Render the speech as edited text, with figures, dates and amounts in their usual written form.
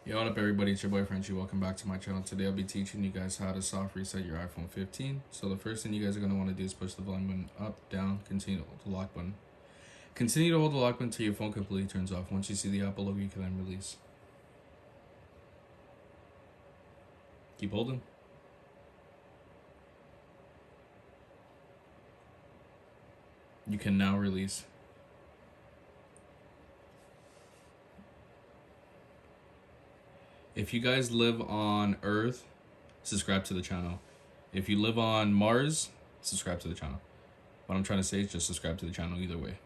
Yo, what up everybody, it's your boy Frenchiie. Welcome back to my channel. Today I'll be teaching you guys how to soft reset your iPhone 15. So the first thing you guys are going to want to do is push the volume button up, down, continue to hold the lock button. Continue to hold the lock button until your phone completely turns off. Once you see the Apple logo, you can then release. Keep holding. You can now release. If you guys live on Earth, subscribe to the channel. If you live on Mars, subscribe to the channel. What I'm trying to say is just subscribe to the channel either way.